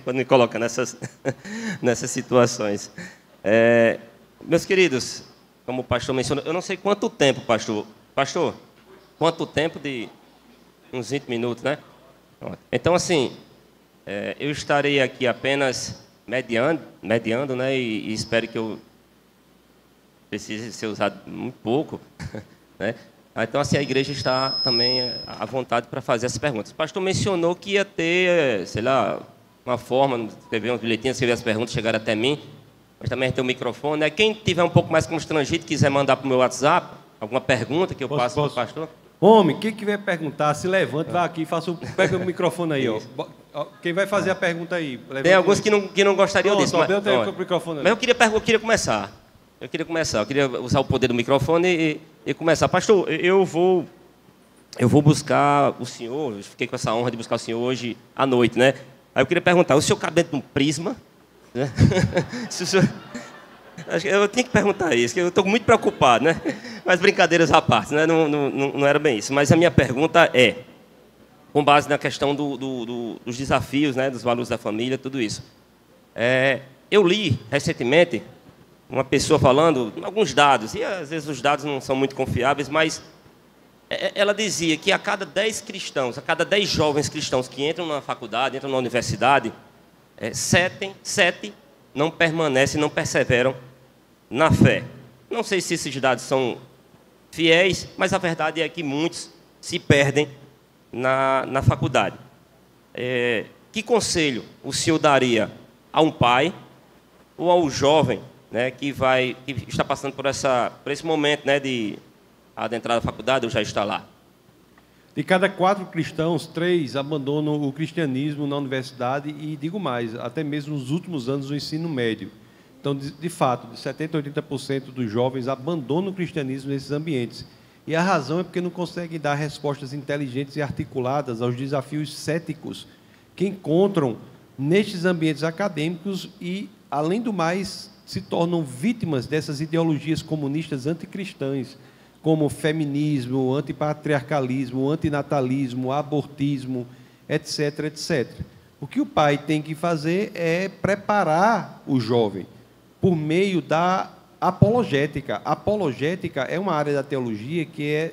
quando me coloca nessas, nessas situações. Meus queridos, como o pastor mencionou, eu não sei quanto tempo, pastor. Pastor, quanto tempo de uns 20 minutos, né? Então, assim, eu estarei aqui apenas mediando, né? E espero que eu precise ser usado muito pouco, né? Então, assim, a igreja está também à vontade para fazer essas perguntas. O pastor mencionou que ia ter, sei lá, uma forma, escrever uns bilhetinhos, escrever as perguntas, chegaram até mim, mas também tem o microfone, né? Quem tiver um pouco mais constrangido, quiser mandar para o meu WhatsApp, alguma pergunta que eu passo para o pastor. Homem, quem quiser perguntar, se levante, vá aqui, pega o microfone aí, ó. Quem vai fazer a pergunta aí? Tem alguns que não gostariam disso, mas o microfone mas eu queria começar. Eu queria usar o poder do microfone e começar. Pastor, eu vou buscar o senhor, eu fiquei com essa honra de buscar o senhor hoje à noite, né? Aí eu queria perguntar, o senhor cabe dentro de um prisma? Né? Se o senhor... Eu tinha que perguntar isso, que eu estou muito preocupado, né? Mas brincadeiras à parte, né? Não era bem isso. Mas a minha pergunta é, com base na questão dos desafios, né? Dos valores da família, tudo isso. Eu li recentemente uma pessoa falando alguns dados, e às vezes os dados não são muito confiáveis, mas ela dizia que a cada 10 cristãos, a cada 10 jovens cristãos que entram na faculdade, entram na universidade, 7 não permanecem, não perseveram na fé. Não sei se esses dados são fiéis, mas a verdade é que muitos se perdem na faculdade. Que conselho o senhor daria a um pai ou ao jovem, né, que está passando por esse momento, né, de adentrar na faculdade ou já está lá? De cada 4 cristãos, 3 abandonam o cristianismo na universidade e, digo mais, até mesmo nos últimos anos do ensino médio. Então, de fato, de 70% a 80% dos jovens abandonam o cristianismo nesses ambientes. E a razão é porque não conseguem dar respostas inteligentes e articuladas aos desafios céticos que encontram nestes ambientes acadêmicos e, além do mais, se tornam vítimas dessas ideologias comunistas anticristãs, como feminismo, antipatriarcalismo, antinatalismo, abortismo, etc., etc. O que o pai tem que fazer é preparar o jovem por meio da apologética. A apologética é uma área da teologia que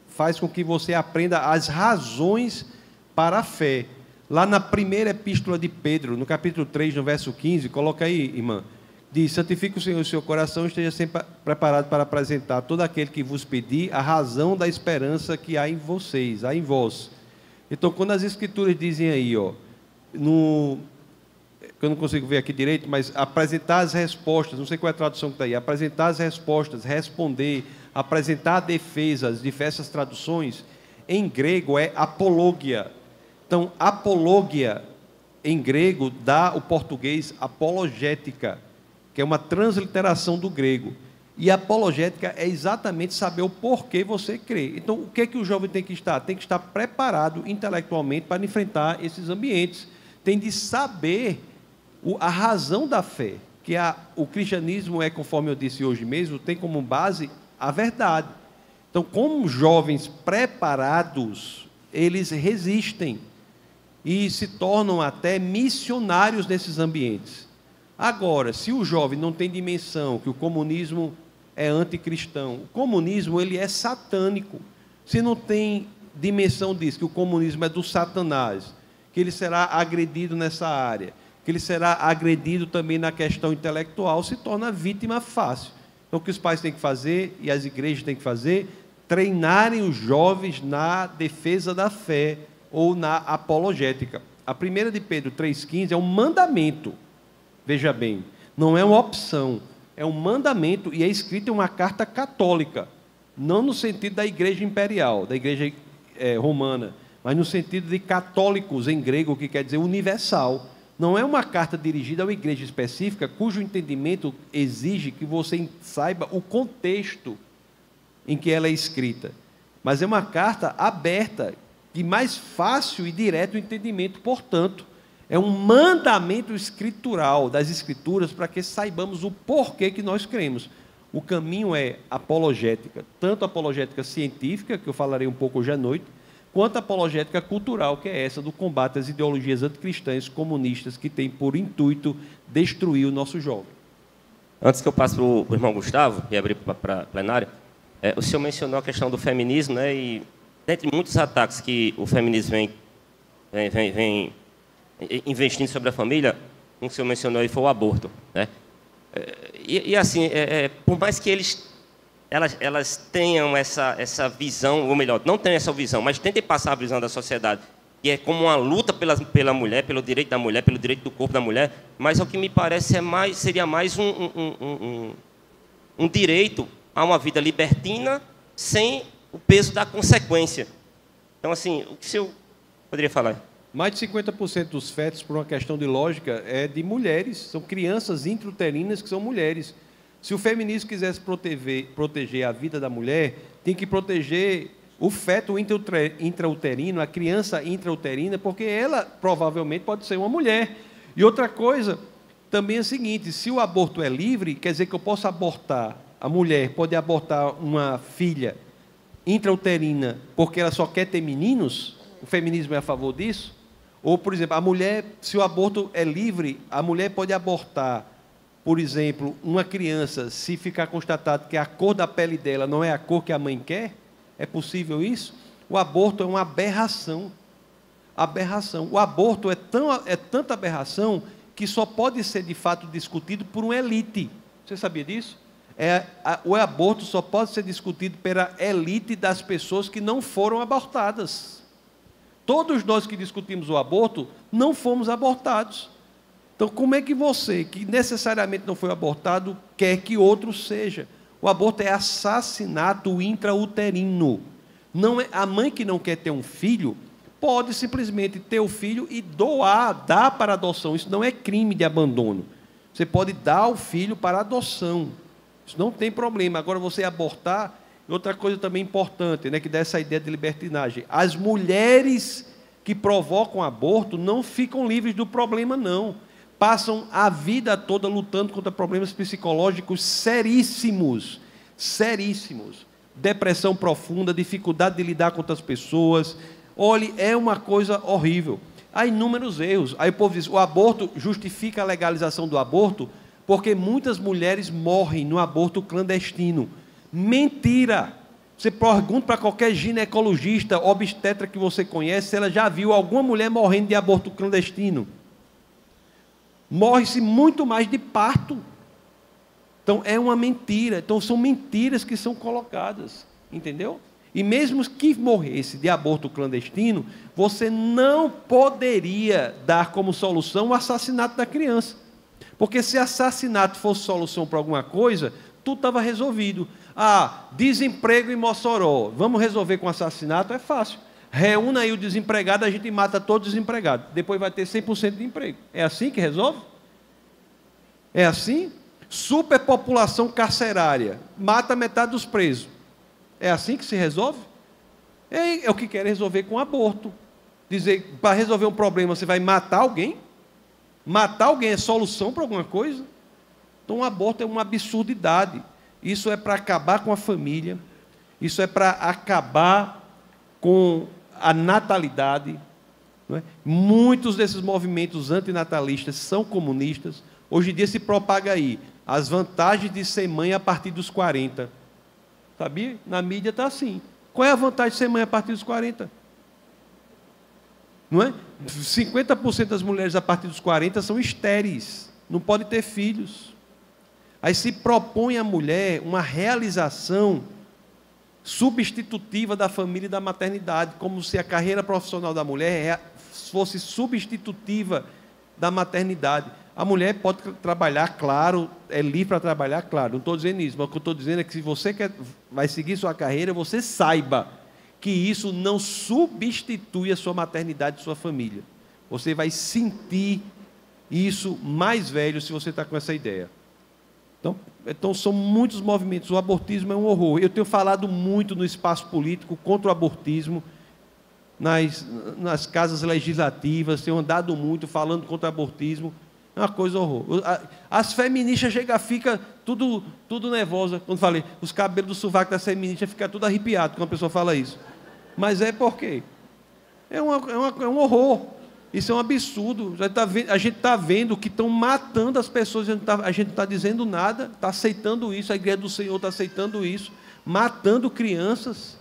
faz com que você aprenda as razões para a fé. Lá na primeira epístola de Pedro, no capítulo 3, no verso 15, coloca aí, irmã, diz: santifique o Senhor o seu coração, esteja sempre preparado para apresentar todo aquele que vos pedir a razão da esperança que há em vocês, há em vós. Então, quando as escrituras dizem aí, ó, que eu não consigo ver aqui direito, mas apresentar as respostas, não sei qual é a tradução que está aí, apresentar as respostas, responder, apresentar a defesa, as diversas traduções, em grego é apologia. Então, apologia, em grego, dá o português apologética, que é uma transliteração do grego. E apologética é exatamente saber o porquê você crê. Então, o que é que o jovem tem que estar? Tem que estar preparado intelectualmente para enfrentar esses ambientes. Tem de saber a razão da fé, que o cristianismo é, conforme eu disse hoje mesmo, tem como base a verdade. Então, como jovens preparados, eles resistem e se tornam até missionários nesses ambientes. Agora, se o jovem não tem dimensão que o comunismo é anticristão, o comunismo ele é satânico. Se não tem dimensão disso, que o comunismo é do Satanás, que ele será agredido nessa área, que ele será agredido também na questão intelectual, se torna vítima fácil. Então, o que os pais têm que fazer, e as igrejas têm que fazer, treinarem os jovens na defesa da fé ou na apologética. A primeira de Pedro 3,15 é um mandamento. Veja bem, não é uma opção, é um mandamento e é escrito em uma carta católica, não no sentido da igreja imperial, da igreja romana, mas no sentido de católicos em grego, que quer dizer universal. Não é uma carta dirigida a uma igreja específica, cujo entendimento exige que você saiba o contexto em que ela é escrita, mas é uma carta aberta, de mais fácil e direto entendimento, portanto, é um mandamento escritural das Escrituras para que saibamos o porquê que nós cremos. O caminho é apologética, tanto apologética científica, que eu falarei um pouco hoje à noite, quanto a apologética cultural, que é essa do combate às ideologias anticristãs comunistas que tem por intuito destruir o nosso jovem. Antes que eu passe para o irmão Gustavo, e abrir para a plenária, o senhor mencionou a questão do feminismo, né? E dentre muitos ataques que o feminismo vem investindo sobre a família, um que o senhor mencionou aí foi o aborto, né? Assim, por mais que elas tenham essa visão, ou melhor, não tenham essa visão, mas tentem passar a visão da sociedade, que é como uma luta pela mulher, pelo direito da mulher, pelo direito do corpo da mulher, mas o que me parece seria mais um direito a uma vida libertina sem o peso da consequência. Então, assim, o que o senhor poderia falar? Mais de 50% dos fetos, por uma questão de lógica, é de mulheres, são crianças intrauterinas que são mulheres. Se o feminismo quisesse proteger a vida da mulher, tem que proteger o feto intrauterino, a criança intrauterina, porque ela provavelmente pode ser uma mulher. E outra coisa também é o seguinte, se o aborto é livre, quer dizer que eu posso abortar, a mulher pode abortar uma filha intrauterina porque ela só quer ter meninos? O feminismo é a favor disso? Ou, por exemplo, a mulher, se o aborto é livre, a mulher pode abortar, por exemplo, uma criança, se ficar constatado que a cor da pele dela não é a cor que a mãe quer? É possível isso? O aborto é uma aberração. Aberração. O aborto é tanta aberração que só pode ser, de fato, discutido por uma elite. Você sabia disso? O aborto só pode ser discutido pela elite das pessoas que não foram abortadas. Todos nós que discutimos o aborto não fomos abortados. Então, como é que você, que necessariamente não foi abortado, quer que outro seja? O aborto é assassinato intrauterino. Não é, a mãe que não quer ter um filho pode simplesmente ter o filho e dar para adoção. Isso não é crime de abandono. Você pode dar o filho para adoção. Isso não tem problema. Agora, você abortar... Outra coisa também importante, né, que dá essa ideia de libertinagem. As mulheres que provocam aborto não ficam livres do problema, não. Passam a vida toda lutando contra problemas psicológicos seríssimos. Seríssimos. Depressão profunda, dificuldade de lidar com outras pessoas. Olhe, é uma coisa horrível. Há inúmeros erros. Aí o povo diz, o aborto justifica a legalização do aborto porque muitas mulheres morrem no aborto clandestino. Mentira! Você pergunta para qualquer ginecologista, obstetra que você conhece, se ela já viu alguma mulher morrendo de aborto clandestino. Morre-se muito mais de parto. Então, é uma mentira. Então, são mentiras que são colocadas. Entendeu? E mesmo que morresse de aborto clandestino, você não poderia dar como solução o assassinato da criança. Porque se assassinato fosse solução para alguma coisa, tudo estava resolvido. Desemprego em Mossoró, vamos resolver com assassinato? É fácil. Reúna aí o desempregado, a gente mata todo desempregado. Depois vai ter 100% de emprego. É assim que resolve? É assim? Superpopulação carcerária, mata metade dos presos. É assim que se resolve? É o que querem resolver com aborto. Dizer, para resolver um problema, você vai matar alguém? Matar alguém é solução para alguma coisa? Então, o aborto é uma absurdidade. Isso é para acabar com a família, isso é para acabar com a natalidade. Não é? Muitos desses movimentos antinatalistas são comunistas. Hoje em dia se propaga aí as vantagens de ser mãe a partir dos 40. Sabia? Na mídia está assim. Qual é a vantagem de ser mãe a partir dos 40? Não é? 50% das mulheres a partir dos 40 são estéreis, não podem ter filhos. Aí se propõe à mulher uma realização substitutiva da família e da maternidade, como se a carreira profissional da mulher fosse substitutiva da maternidade. A mulher pode trabalhar, claro, é livre para trabalhar, claro, não estou dizendo isso, mas o que eu estou dizendo é que se você vai seguir sua carreira, você saiba que isso não substitui a sua maternidade e sua família. Você vai sentir isso mais velho se você está com essa ideia. Então, são muitos movimentos. O abortismo é um horror. Eu tenho falado muito no espaço político contra o abortismo, nas casas legislativas, tenho andado muito falando contra o abortismo. É uma coisa horror. As feministas ficam tudo nervosas. Quando falei, os cabelos do sovaco das feministas ficam tudo arrepiados quando a pessoa fala isso. Mas é por quê? É um horror. Isso é um absurdo. A gente está vendo que estão matando as pessoas, a gente não está dizendo nada, está aceitando isso, a Igreja do Senhor está aceitando isso, matando crianças.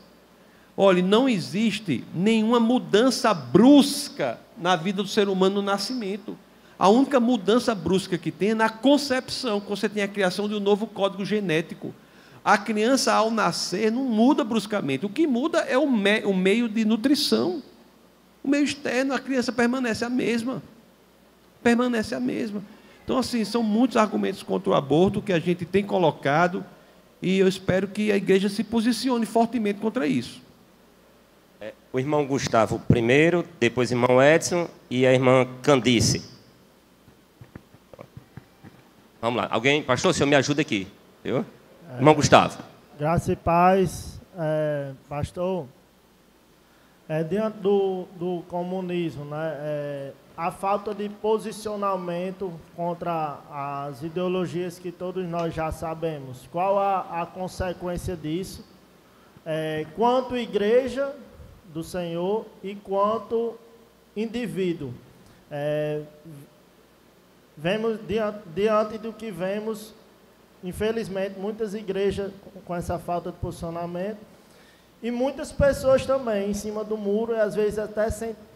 Olha, não existe nenhuma mudança brusca na vida do ser humano no nascimento. A única mudança brusca que tem é na concepção, quando você tem a criação de um novo código genético. A criança, ao nascer, não muda bruscamente. O que muda é o meio de nutrição. O meio externo, a criança permanece a mesma. Permanece a mesma. Então, assim, são muitos argumentos contra o aborto que a gente tem colocado e eu espero que a igreja se posicione fortemente contra isso. O irmão Gustavo primeiro, depois o irmão Edson e a irmã Candice. Vamos lá. Alguém, pastor, o senhor me ajuda aqui. Viu? Irmão Gustavo. Graça e paz, pastor. Diante do comunismo, né, a falta de posicionamento contra as ideologias que todos nós já sabemos. Qual a consequência disso? Quanto igreja do Senhor e quanto indivíduo. Vemos diante do que vemos, infelizmente, muitas igrejas com essa falta de posicionamento. E muitas pessoas também em cima do muro, e às vezes até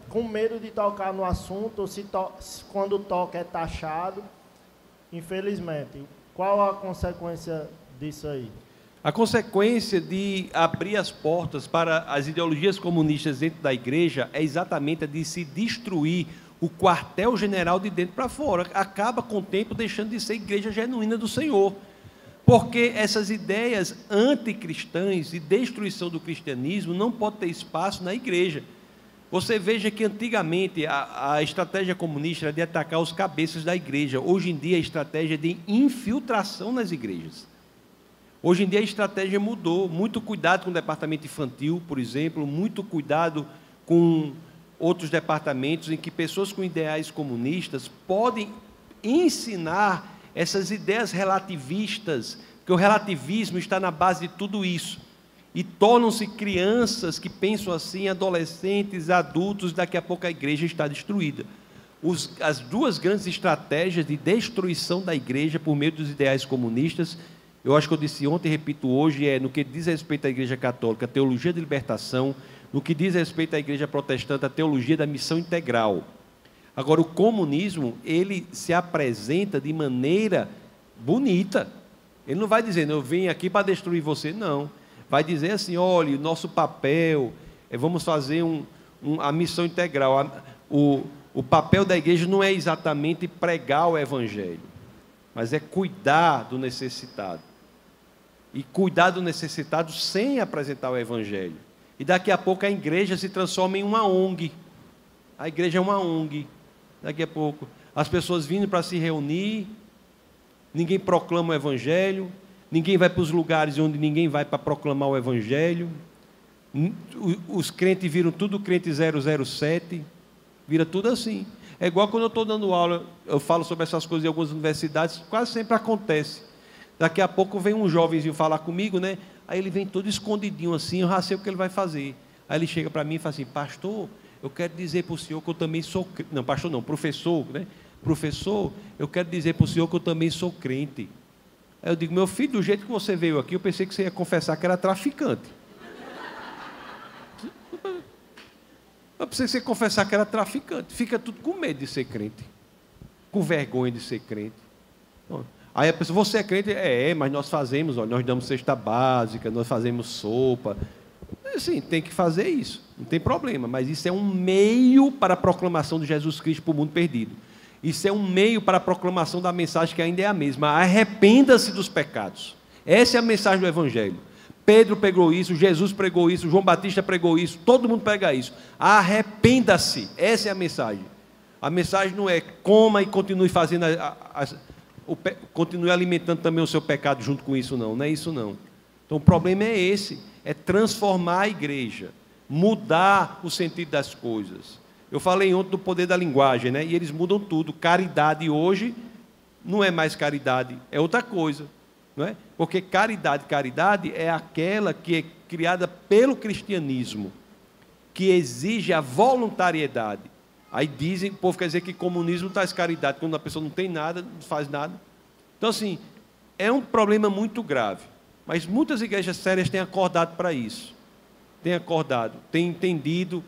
com medo de tocar no assunto, ou quando toca é taxado, infelizmente. Qual a consequência disso aí? A consequência de abrir as portas para as ideologias comunistas dentro da igreja é exatamente a de se destruir o quartel-general de dentro para fora. Acaba com o tempo deixando de ser igreja genuína do Senhor. Porque essas ideias anticristãs e destruição do cristianismo não pode ter espaço na igreja. Você veja que antigamente a estratégia comunista era de atacar os cabeças da igreja. Hoje em dia a estratégia é de infiltração nas igrejas. Hoje em dia a estratégia mudou. Muito cuidado com o departamento infantil, por exemplo, muito cuidado com outros departamentos em que pessoas com ideais comunistas podem ensinar essas ideias relativistas, que o relativismo está na base de tudo isso, e tornam-se crianças que pensam assim, adolescentes, adultos, daqui a pouco a igreja está destruída. As duas grandes estratégias de destruição da igreja por meio dos ideais comunistas, eu acho que eu disse ontem e repito hoje, no que diz respeito à igreja católica, a teologia de libertação, no que diz respeito à igreja protestante, a teologia da missão integral. Agora, o comunismo, ele se apresenta de maneira bonita. Ele não vai dizendo, eu vim aqui para destruir você, não. Vai dizer assim, olha, o nosso papel, vamos fazer a missão integral. O papel da igreja não é exatamente pregar o evangelho, mas é cuidar do necessitado. E cuidar do necessitado sem apresentar o evangelho. E daqui a pouco a igreja se transforma em uma ONG. A igreja é uma ONG. Daqui a pouco, as pessoas vindo para se reunir, ninguém proclama o evangelho, ninguém vai para os lugares onde ninguém vai para proclamar o evangelho, os crentes viram tudo crente 007, vira tudo assim. É igual quando eu estou dando aula, eu falo sobre essas coisas em algumas universidades, quase sempre acontece. Daqui a pouco vem um jovenzinho falar comigo, né? Aí ele vem todo escondidinho assim, eu já sei o que ele vai fazer. Aí ele chega para mim e fala assim, pastor, eu quero dizer para o senhor que eu também sou crente. Não, pastor não, professor, né? Professor, eu quero dizer para o senhor que eu também sou crente. Aí eu digo, meu filho, do jeito que você veio aqui, eu pensei que você ia confessar que era traficante. Eu pensei que você ia confessar que era traficante. Fica tudo com medo de ser crente. Com vergonha de ser crente. Aí a pessoa, você é crente? Mas nós fazemos, olha, nós damos cesta básica, nós fazemos sopa. Sim, tem que fazer isso, não tem problema, mas isso é um meio para a proclamação de Jesus Cristo para o mundo perdido. Isso é um meio para a proclamação da mensagem que ainda é a mesma. Arrependa-se dos pecados. Essa é a mensagem do Evangelho. Pedro pregou isso, Jesus pregou isso, João Batista pregou isso, todo mundo prega isso. Arrependa-se, essa é a mensagem. A mensagem não é coma e continue fazendo, continue alimentando também o seu pecado junto com isso, não é isso não. Então o problema é esse, é transformar a igreja, mudar o sentido das coisas. Eu falei ontem do poder da linguagem, né? E eles mudam tudo. Caridade hoje não é mais caridade, é outra coisa, não é? Porque caridade é aquela que é criada pelo cristianismo, que exige a voluntariedade. Aí dizem, o povo quer dizer que comunismo traz caridade, quando a pessoa não tem nada, não faz nada. Então, assim, é um problema muito grave. Mas muitas igrejas sérias têm acordado para isso. Têm acordado, têm entendido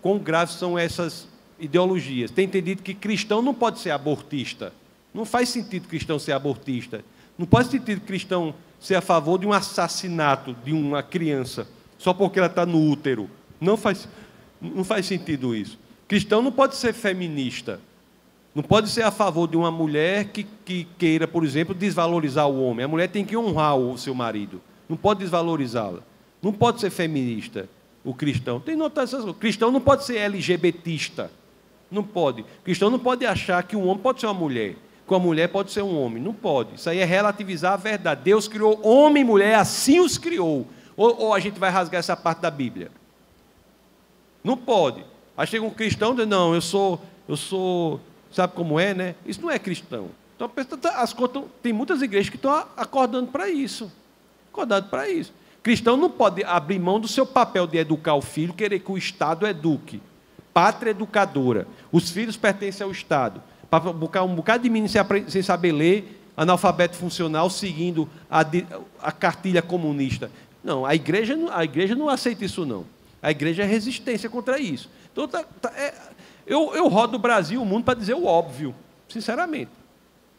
quão graves são essas ideologias. Têm entendido que cristão não pode ser abortista. Não faz sentido cristão ser abortista. Não faz sentido cristão ser a favor de um assassinato de uma criança, só porque ela está no útero. Não faz sentido isso. Cristão não pode ser feminista. Não pode ser a favor de uma mulher que queira, por exemplo, desvalorizar o homem. A mulher tem que honrar o seu marido. Não pode desvalorizá-la. Não pode ser feminista, o cristão. Tem notado essas coisas. O cristão não pode ser LGBTista. Não pode. O cristão não pode achar que um homem pode ser uma mulher, que uma mulher pode ser um homem. Não pode. Isso aí é relativizar a verdade. Deus criou homem e mulher, assim os criou. Ou a gente vai rasgar essa parte da Bíblia? Não pode. Aí chega um cristão e diz, não, eu sou, sabe como é, né? Isso não é cristão. Então, tem muitas igrejas que estão acordando para isso. Acordando para isso. Cristão não pode abrir mão do seu papel de educar o filho, querer que o Estado eduque. Pátria educadora. Os filhos pertencem ao Estado. Para um bocado de menino sem saber ler, analfabeto funcional, seguindo a cartilha comunista. Não, a igreja não aceita isso, não. A igreja é resistência contra isso. Então, eu rodo o Brasil e o mundo para dizer o óbvio, sinceramente.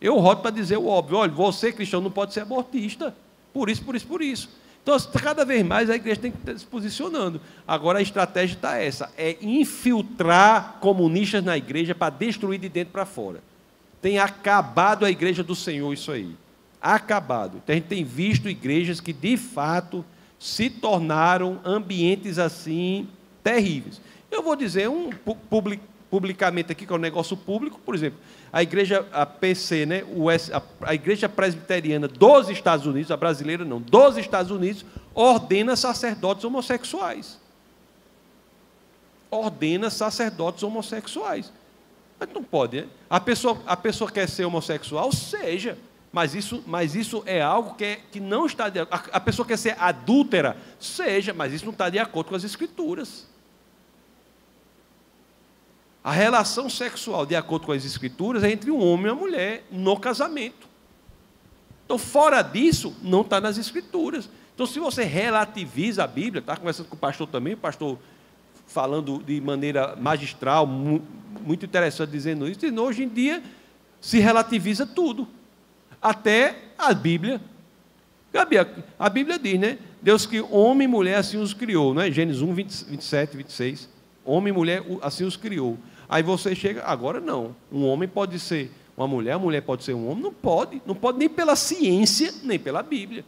Eu rodo para dizer o óbvio. Olha, você, cristão, não pode ser abortista. Por isso, por isso, por isso. Então, cada vez mais a igreja tem que estar se posicionando. Agora, a estratégia está essa, é infiltrar comunistas na igreja para destruir de dentro para fora. Tem acabado a igreja do Senhor isso aí. Acabado. Então, a gente tem visto igrejas que, de fato, se tornaram ambientes assim terríveis. Eu vou dizer publicamente aqui, que é um negócio público, por exemplo, a igreja PC, né, a igreja presbiteriana dos Estados Unidos, a brasileira não, dos Estados Unidos, ordena sacerdotes homossexuais. Ordena sacerdotes homossexuais. Mas não pode, né? A pessoa quer ser homossexual, seja. Mas isso é algo que não está de acordo. A pessoa quer ser adúltera, seja, mas isso não está de acordo com as Escrituras. A relação sexual, de acordo com as Escrituras, é entre um homem e uma mulher no casamento. Então, fora disso, não está nas Escrituras. Então, se você relativiza a Bíblia, estava conversando com o pastor também, o pastor falando de maneira magistral, muito interessante dizendo isso, e hoje em dia se relativiza tudo. Até a Bíblia. A Bíblia diz, né? Deus que homem e mulher assim os criou, não é? Gênesis 1, 27, 26. Homem e mulher assim os criou. Aí você chega, agora não. Um homem pode ser uma mulher, a mulher pode ser um homem. Não pode nem pela ciência, nem pela Bíblia.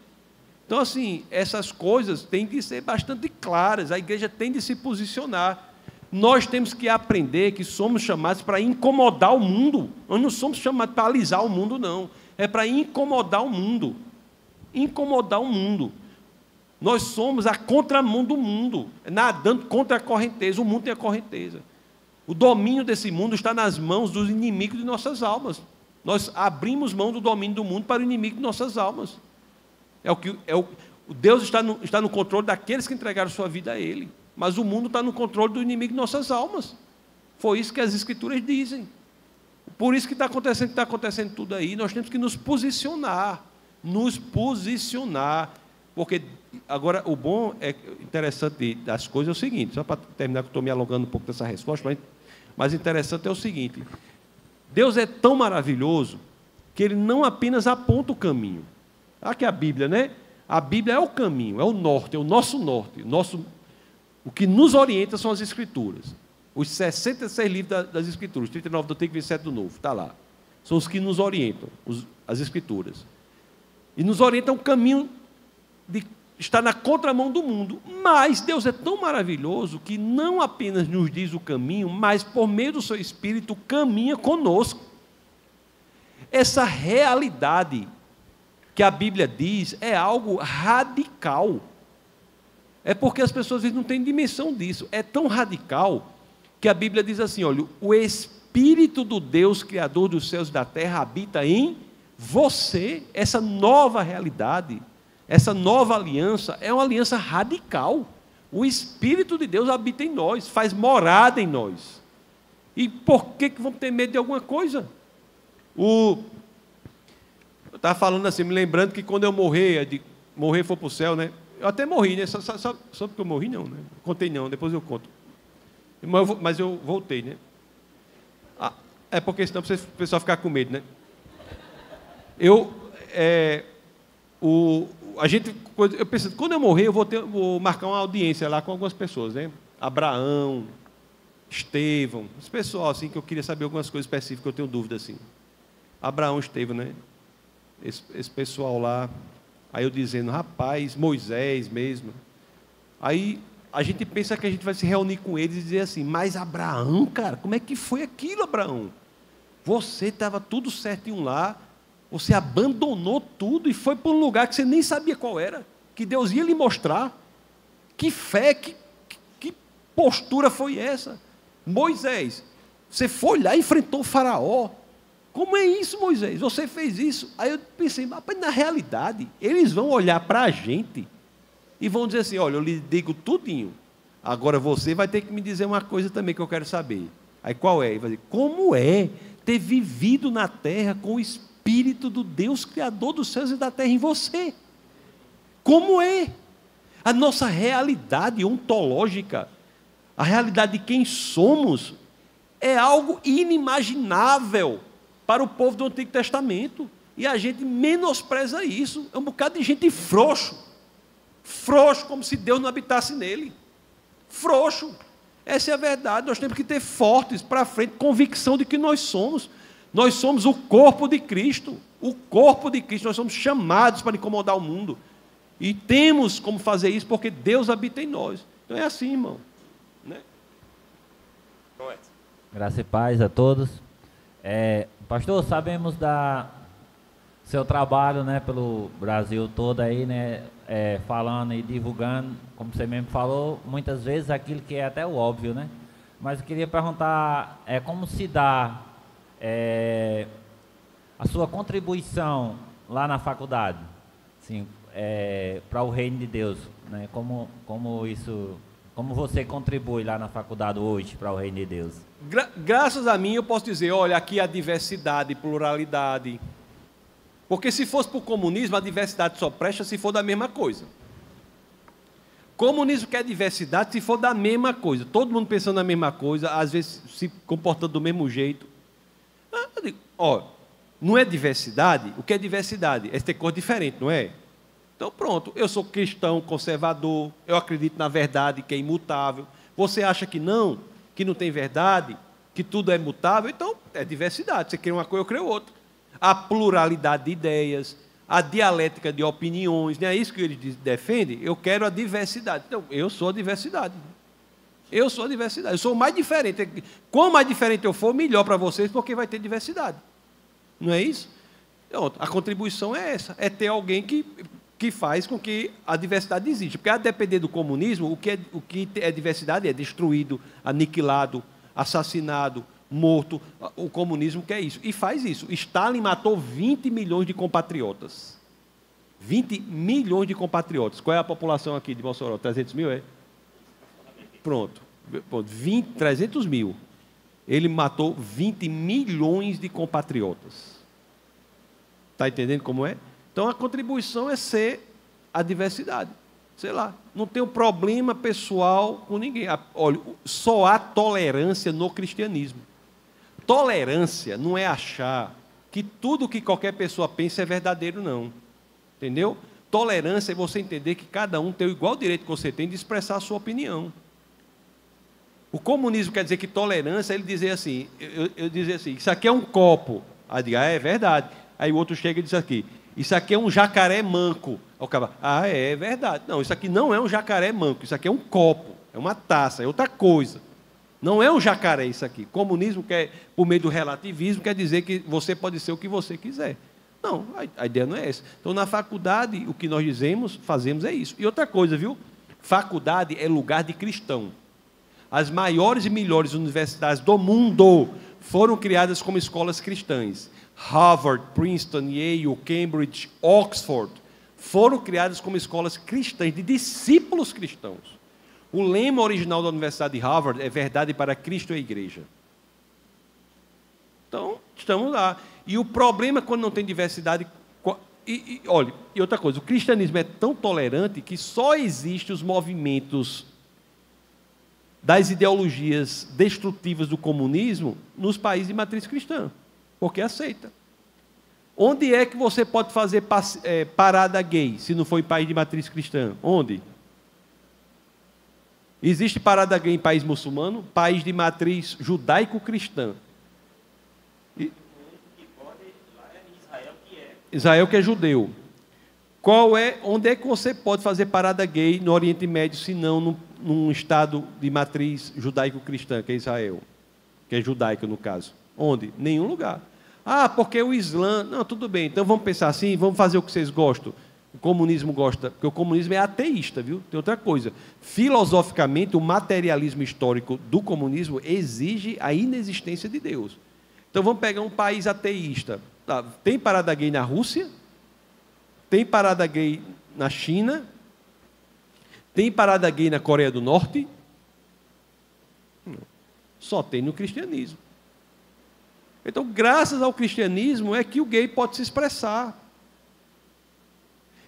Então, assim, essas coisas têm que ser bastante claras. A igreja tem de se posicionar. Nós temos que aprender que somos chamados para incomodar o mundo. Nós não somos chamados para alisar o mundo, não. É para incomodar o mundo. Incomodar o mundo. Nós somos a contramão do mundo, nadando contra a correnteza. O mundo tem a correnteza. O domínio desse mundo está nas mãos dos inimigos de nossas almas. Nós abrimos mão do domínio do mundo para o inimigo de nossas almas. Deus está no controle daqueles que entregaram sua vida a Ele. Mas o mundo está no controle do inimigo de nossas almas. Foi isso que as Escrituras dizem. Por isso que está acontecendo tudo aí. Nós temos que nos posicionar. Porque, agora, o bom, interessante das coisas é o seguinte, só para terminar, que eu estou me alongando um pouco dessa resposta, mas interessante é o seguinte, Deus é tão maravilhoso que Ele não apenas aponta o caminho. Aqui a Bíblia, né? A Bíblia é o caminho, é o norte, é o nosso norte. O que nos orienta são as Escrituras. Os 66 livros das Escrituras, 39 do Antigo e 27 do Novo, está lá. São os que nos orientam, as Escrituras. E nos orientam o caminho de estar na contramão do mundo. Mas Deus é tão maravilhoso que não apenas nos diz o caminho, mas por meio do seu Espírito caminha conosco. Essa realidade que a Bíblia diz é algo radical. É porque as pessoas às vezes não têm dimensão disso. É tão radical que a Bíblia diz assim, olha, o Espírito do Deus, Criador dos céus e da terra, habita em você. Essa nova realidade, essa nova aliança, é uma aliança radical. O Espírito de Deus habita em nós, faz morada em nós. E por que vamos ter medo de alguma coisa? Eu estava falando assim, me lembrando que quando eu morrer for para o céu, né? Eu até morri, né? Só porque eu morri, não, né? Contei não, depois eu conto. Mas eu voltei, né? É porque senão o pessoal ficar com medo, né? Eu pensei, quando eu morrer, eu vou marcar uma audiência lá com algumas pessoas, né? Abraão, Estevão, esse pessoal assim que eu queria saber algumas coisas específicas, que eu tenho dúvida assim. Abraão, Estevão, né? Esse pessoal lá. Aí eu dizendo, rapaz, Moisés mesmo. Aí a gente pensa que a gente vai se reunir com eles e dizer assim, mas Abraão, cara, como é que foi aquilo, Abraão? Você estava tudo certinho lá, você abandonou tudo e foi para um lugar que você nem sabia qual era, que Deus ia lhe mostrar. Que fé, que postura foi essa? Moisés, você foi lá e enfrentou o faraó. Como é isso, Moisés? Você fez isso? Aí eu pensei, mas na realidade, eles vão olhar para a gente e vão dizer assim, olha, eu lhe digo tudinho. Agora você vai ter que me dizer uma coisa também que eu quero saber. Aí qual é? Ele vai dizer, como é ter vivido na terra com o Espírito do Deus Criador dos céus e da terra em você? Como é? A nossa realidade ontológica, a realidade de quem somos, é algo inimaginável para o povo do Antigo Testamento. E a gente menospreza isso. É um bocado de gente frouxo. Frouxo, como se Deus não habitasse nele. Frouxo. Essa é a verdade. Nós temos que ter fortes para frente, convicção de que nós somos. Nós somos o corpo de Cristo. O corpo de Cristo. Nós somos chamados para incomodar o mundo. E temos como fazer isso porque Deus habita em nós. Então é assim, irmão. Né? Graça e paz a todos. Pastor, sabemos da seu trabalho, né, pelo Brasil todo aí, né, falando e divulgando, como você mesmo falou, muitas vezes aquilo que é até o óbvio, né? Mas eu queria perguntar, como se dá a sua contribuição lá na faculdade, assim, para o reino de Deus, né? Como você contribui lá na faculdade hoje para o reino de Deus? Graças a mim eu posso dizer, olha, aqui a diversidade, pluralidade. Porque se fosse para o comunismo, a diversidade só presta se for da mesma coisa. Comunismo quer diversidade se for da mesma coisa. Todo mundo pensando na mesma coisa, às vezes se comportando do mesmo jeito. Eu digo, não é diversidade? O que é diversidade? É ter cor diferente, não é? Então pronto, eu sou cristão, conservador, eu acredito na verdade que é imutável. Você acha que não tem verdade, que tudo é mutável? Então é diversidade, você crê uma coisa, eu creio outra. A pluralidade de ideias, a dialética de opiniões, não é isso que ele defende? Eu quero a diversidade. Então eu sou a diversidade. Eu sou a diversidade, eu sou o mais diferente. Quanto mais diferente eu for, melhor para vocês, porque vai ter diversidade. Não é isso? Então, a contribuição é essa, é ter alguém que faz com que a diversidade exista. Porque a depender do comunismo, o que é diversidade é destruído, aniquilado, assassinado, morto. O comunismo quer isso. E faz isso. Stalin matou 20 milhões de compatriotas. 20 milhões de compatriotas. Qual é a população aqui de Mossoró? 300 mil, é? Pronto. 300 mil. Ele matou 20 milhões de compatriotas. Está entendendo como é? Então, a contribuição é ser a diversidade. Sei lá, não tem um problema pessoal com ninguém. Olha, só há tolerância no cristianismo. Tolerância não é achar que tudo que qualquer pessoa pensa é verdadeiro, não. Entendeu? Tolerância é você entender que cada um tem o igual direito que você tem de expressar a sua opinião. O comunismo quer dizer que tolerância é ele dizer assim, eu dizer assim, isso aqui é um copo. Aí diga, é verdade. Aí o outro chega e diz aqui, isso aqui é um jacaré manco. O cara, é verdade. Não, isso aqui não é um jacaré manco, isso aqui é um copo, é uma taça, é outra coisa. Não é um jacaré isso aqui. Comunismo, por meio do relativismo, quer dizer que você pode ser o que você quiser. Não, a ideia não é essa. Então, na faculdade, o que nós fazemos é isso. E outra coisa, viu? Faculdade é lugar de cristão. As maiores e melhores universidades do mundo foram criadas como escolas cristãs. Harvard, Princeton, Yale, Cambridge, Oxford, foram criadas como escolas cristãs, de discípulos cristãos. O lema original da Universidade de Harvard é verdade para Cristo e a Igreja. Então, estamos lá. E o problema quando não tem diversidade... olha, e outra coisa, o cristianismo é tão tolerante que só existem os movimentos das ideologias destrutivas do comunismo nos países de matriz cristã, porque aceita. Onde é que você pode fazer parada gay, se não for em país de matriz cristã? Onde? Existe parada gay em país muçulmano, país de matriz judaico-cristã. Israel que é judeu. Onde é que você pode fazer parada gay no Oriente Médio, se não num estado de matriz judaico-cristã, que é Israel? Que é judaico, no caso. Onde? Nenhum lugar. Ah, porque o Islã... Não, tudo bem, então vamos pensar assim, vamos fazer o que vocês gostam. O comunismo gosta, porque o comunismo é ateísta, viu? Tem outra coisa. Filosoficamente, o materialismo histórico do comunismo exige a inexistência de Deus. Então vamos pegar um país ateísta. Tem parada gay na Rússia? Tem parada gay na China? Tem parada gay na Coreia do Norte? Não. Só tem no cristianismo. Então, graças ao cristianismo é que o gay pode se expressar.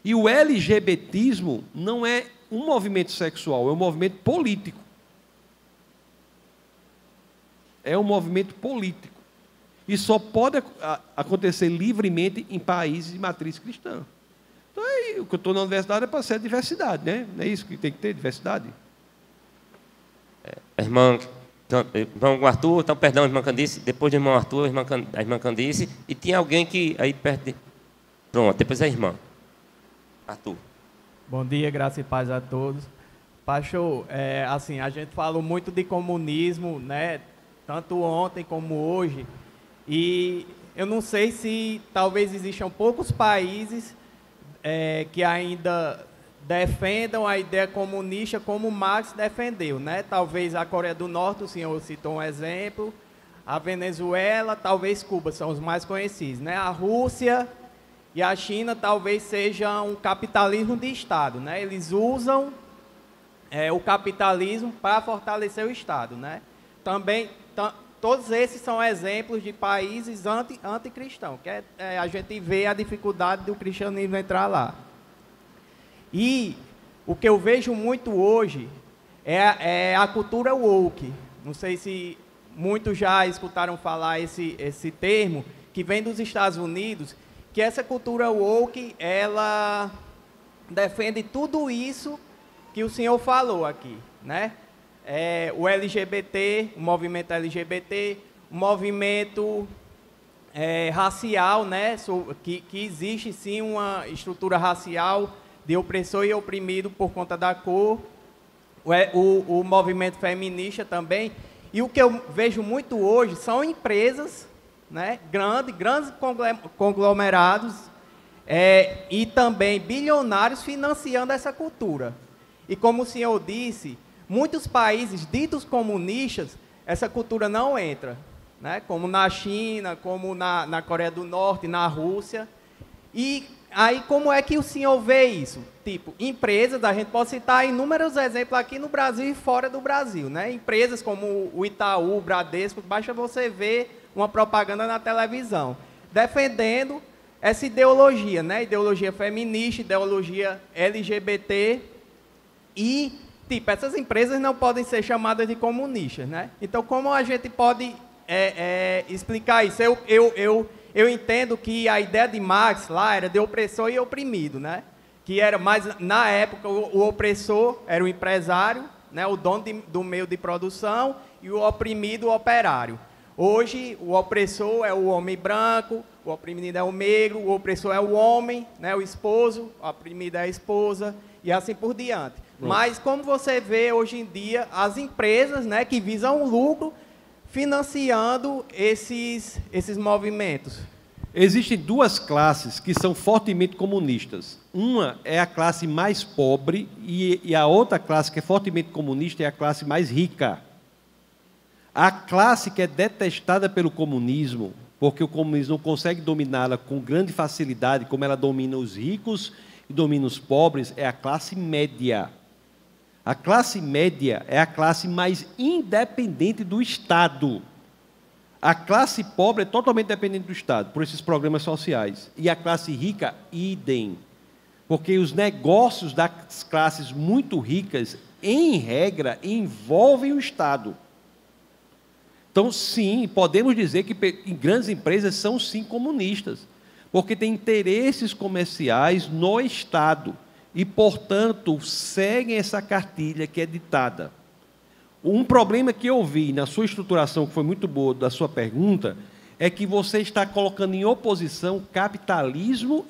E o LGBTismo não é um movimento sexual, é um movimento político. É um movimento político. E só pode acontecer livremente em países de matriz cristã. Então, o que eu estou na universidade é para ser diversidade, né? Não é isso que tem que ter, diversidade? Irmão Arthur, então, perdão, irmã Candice, depois do irmão Arthur, a irmã Candice, e tinha alguém que aí perto de... Pronto, depois a irmã. Arthur. Bom dia, graça e paz a todos. Pastor, assim, a gente falou muito de comunismo, né? Tanto ontem como hoje, e eu não sei se talvez existam poucos países que ainda defendam a ideia comunista como Marx defendeu, né? Talvez a Coreia do Norte, o senhor citou um exemplo, a Venezuela, talvez Cuba, são os mais conhecidos, né? A Rússia e a China talvez seja um capitalismo de Estado, né? Eles usam o capitalismo para fortalecer o Estado, né? Também, todos esses são exemplos de países anticristãos, que a gente vê a dificuldade do cristianismo entrar lá. E o que eu vejo muito hoje é a cultura woke. Não sei se muitos já escutaram falar esse termo, que vem dos Estados Unidos, que essa cultura woke, ela defende tudo isso que o senhor falou aqui, né? O LGBT, o movimento LGBT, o movimento racial, né? Que existe sim uma estrutura racial de opressor e oprimido por conta da cor, o movimento feminista também. E o que eu vejo muito hoje são empresas, né, grandes conglomerados e também bilionários financiando essa cultura. E como o senhor disse, muitos países ditos comunistas, essa cultura não entra, né, como na China, como na Coreia do Norte, na Rússia. E aí como é que o senhor vê isso? Tipo, empresas, a gente pode citar inúmeros exemplos aqui no Brasil e fora do Brasil, né? Empresas como o Itaú, o Bradesco, basta você ver uma propaganda na televisão, defendendo essa ideologia, né? Ideologia feminista, ideologia LGBT, e, tipo, essas empresas não podem ser chamadas de comunistas, né? Então, como a gente pode explicar isso? Eu entendo que a ideia de Marx lá era de opressor e oprimido, né? Que era mais, na época, o opressor era o empresário, né? O dono do meio de produção, e o oprimido, o operário. Hoje, o opressor é o homem branco, o oprimido é o negro, o opressor é o homem, né, o esposo, a oprimida é a esposa, e assim por diante. Mas como você vê hoje em dia as empresas, né, que visam o lucro financiando esses movimentos? Existem duas classes que são fortemente comunistas. Uma é a classe mais pobre e a outra classe que é fortemente comunista é a classe mais rica. A classe que é detestada pelo comunismo, porque o comunismo não consegue dominá-la com grande facilidade, como ela domina os ricos e domina os pobres, é a classe média. A classe média é a classe mais independente do Estado. A classe pobre é totalmente dependente do Estado, por esses programas sociais. E a classe rica, idem. Porque os negócios das classes muito ricas, em regra, envolvem o Estado. Então, sim, podemos dizer que grandes empresas são, sim, comunistas, porque têm interesses comerciais no Estado e, portanto, seguem essa cartilha que é ditada. Um problema que eu vi na sua estruturação, que foi muito boa, da sua pergunta, é que você está colocando em oposição capitalismo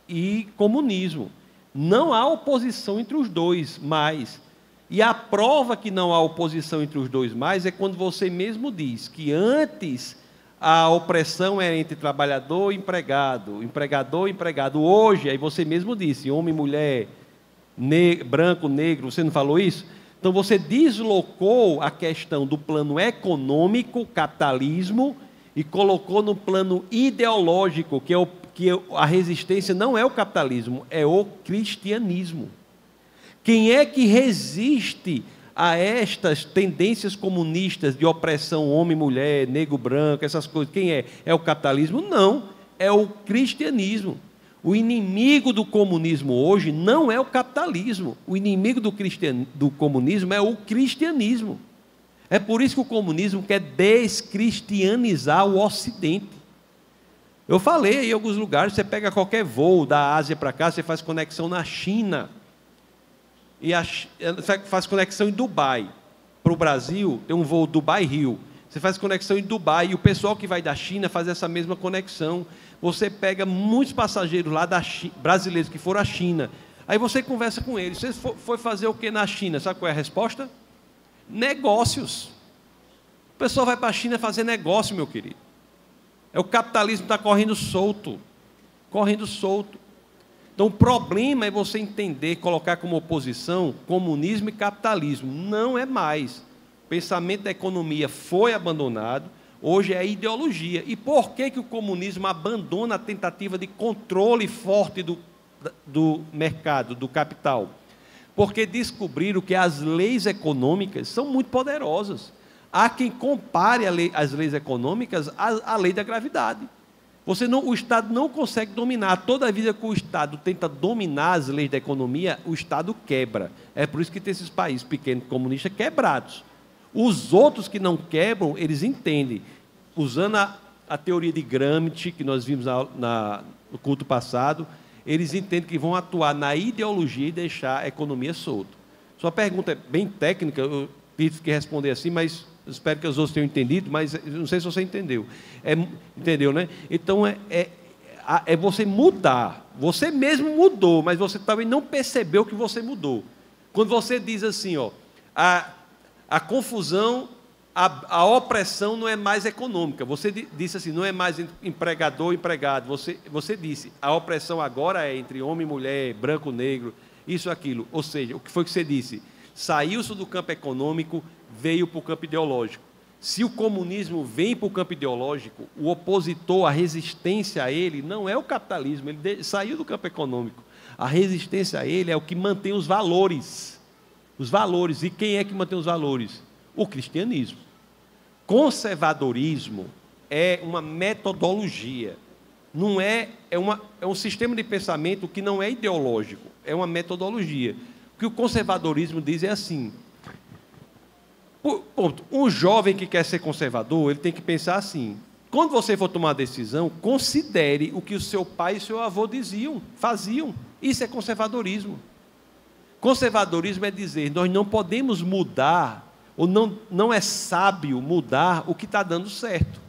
e comunismo. Não há oposição entre os dois mais. E a prova que não há oposição entre os dois mais é quando você mesmo diz que antes a opressão era entre trabalhador e empregado, empregador e empregado. Hoje, aí você mesmo disse, homem, mulher, branco, negro, você não falou isso? Então você deslocou a questão do plano econômico, capitalismo, e colocou no plano ideológico, que a resistência não é o capitalismo, é o cristianismo. Quem é que resiste a estas tendências comunistas de opressão homem, mulher, negro, branco, essas coisas? Quem é? É o capitalismo? Não, é o cristianismo. O inimigo do comunismo hoje não é o capitalismo. O inimigo do comunismo é o cristianismo. É por isso que o comunismo quer descristianizar o Ocidente. Eu falei em alguns lugares, você pega qualquer voo da Ásia para cá, você faz conexão na China. E faz conexão em Dubai. Para o Brasil, tem um voo Dubai-Rio. Você faz conexão em Dubai e o pessoal que vai da China faz essa mesma conexão. Você pega muitos passageiros lá brasileiros que foram à China. Aí você conversa com eles. Você foi fazer o que na China? Sabe qual é a resposta? Negócios. O pessoal vai para a China fazer negócio, meu querido. O capitalismo está correndo solto. Correndo solto. Então, o problema é você entender, colocar como oposição comunismo e capitalismo. Não é mais. O pensamento da economia foi abandonado, hoje é ideologia. E por que o comunismo abandona a tentativa de controle forte do mercado, do capital? Porque descobriram que as leis econômicas são muito poderosas. Há quem compare as leis econômicas à lei da gravidade. O Estado não consegue dominar. Toda a vida que o Estado tenta dominar as leis da economia, o Estado quebra. É por isso que tem esses países pequenos comunistas quebrados. Os outros que não quebram, eles entendem. Usando a teoria de Gramsci, que nós vimos no culto passado, eles entendem que vão atuar na ideologia e deixar a economia solta. Sua pergunta é bem técnica, eu tive que responder assim, mas espero que os outros tenham entendido, mas não sei se você entendeu. Entendeu, né? Então, é você mudar. Você mesmo mudou, mas você talvez não percebeu que você mudou. Quando você diz assim, ó, a confusão, a opressão não é mais econômica. Você disse assim, não é mais empregador e empregado. Você disse, a opressão agora é entre homem e mulher, branco, negro, isso, aquilo. Ou seja, o que foi que você disse? Saiu-se do campo econômico, veio para o campo ideológico. Se o comunismo vem para o campo ideológico, o opositor, a resistência a ele, não é o capitalismo, ele saiu do campo econômico. A resistência a ele é o que mantém os valores. Os valores. E quem é que mantém os valores? O cristianismo. Conservadorismo é uma metodologia. Não é um sistema de pensamento que não é ideológico, é uma metodologia. O que o conservadorismo diz é assim: um jovem que quer ser conservador, ele tem que pensar assim: quando você for tomar uma decisão, considere o que o seu pai e o seu avô faziam. Isso é conservadorismo. Conservadorismo é dizer, nós não podemos mudar, ou não é sábio mudar o que está dando certo.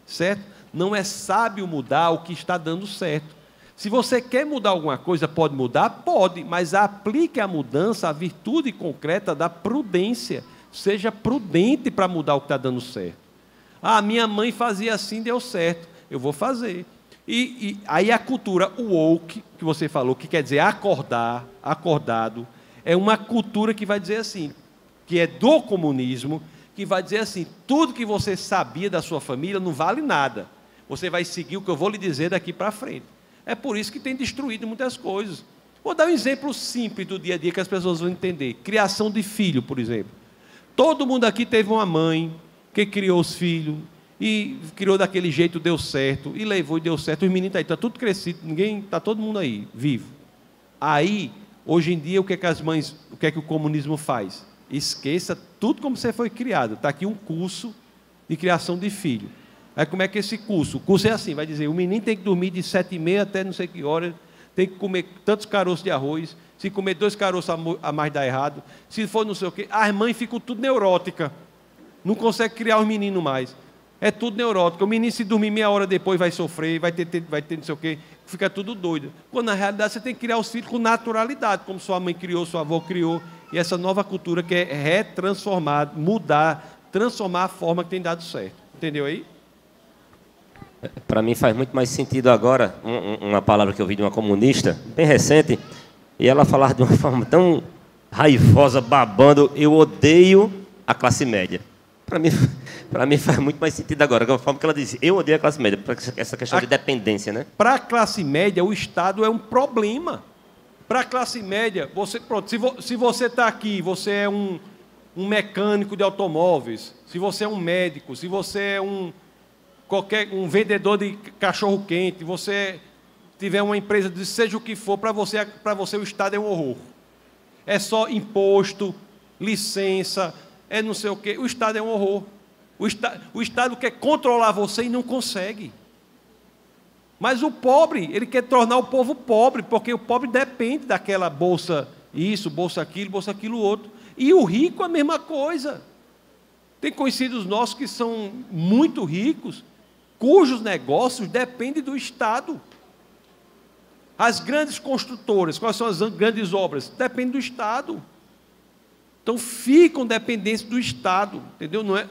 Certo? Não é sábio mudar o que está dando certo. Se você quer mudar alguma coisa, pode mudar? Pode, mas aplique a mudança, a virtude concreta da prudência. Seja prudente para mudar o que está dando certo. Ah, minha mãe fazia assim, deu certo, eu vou fazer. E aí a cultura woke, que você falou, que quer dizer acordado, é uma cultura que vai dizer assim, que é do comunismo, que vai dizer assim, tudo que você sabia da sua família não vale nada. Você vai seguir o que eu vou lhe dizer daqui para frente. É por isso que tem destruído muitas coisas. Vou dar um exemplo simples do dia a dia que as pessoas vão entender. Criação de filho, por exemplo. Todo mundo aqui teve uma mãe que criou os filhos, e criou daquele jeito, deu certo, e levou e deu certo. Os meninos estão tudo crescido, está todo mundo aí, vivo. Aí, hoje em dia, o que é que as mães, o que é que o comunismo faz? Esqueça tudo como você foi criado. Está aqui um curso de criação de filho. Aí como é que é esse curso? O curso é assim, vai dizer, o menino tem que dormir de 7h30 até não sei que hora, tem que comer tantos caroços de arroz, se comer 2 caroços a mais dá errado, se for não sei o quê. As mães ficam tudo neuróticas, não conseguem criar os meninos mais. É tudo neurótico. O menino, se dormir meia hora depois, vai sofrer, vai ter não sei o quê, fica tudo doido. Quando, na realidade, você tem que criar os filhos com naturalidade, como sua mãe criou, sua avó criou, e essa nova cultura que é retransformar, mudar, transformar a forma que tem dado certo. Entendeu aí? Para mim faz muito mais sentido agora, uma palavra que eu vi de uma comunista, bem recente, e ela falava de uma forma tão raivosa, babando, eu odeio a classe média. Para mim faz muito mais sentido agora, a forma que ela disse, eu odeio a classe média, para essa questão de dependência, né? Para a classe média, o Estado é um problema. Para a classe média, se você está aqui, você é um mecânico de automóveis, se você é um médico, se você é um vendedor de cachorro-quente, você tiver uma empresa, seja o que for, para você o Estado é um horror. É só imposto, licença, é não sei o quê. O Estado é um horror. O Estado quer controlar você e não consegue. Mas o pobre, ele quer tornar o povo pobre, porque o pobre depende daquela bolsa isso, bolsa aquilo outro. E o rico a mesma coisa. Tem conhecidos nossos que são muito ricos, cujos negócios dependem do Estado. As grandes construtoras, quais são as grandes obras? Dependem do Estado. Então, ficam dependentes do Estado, entendeu? Não é,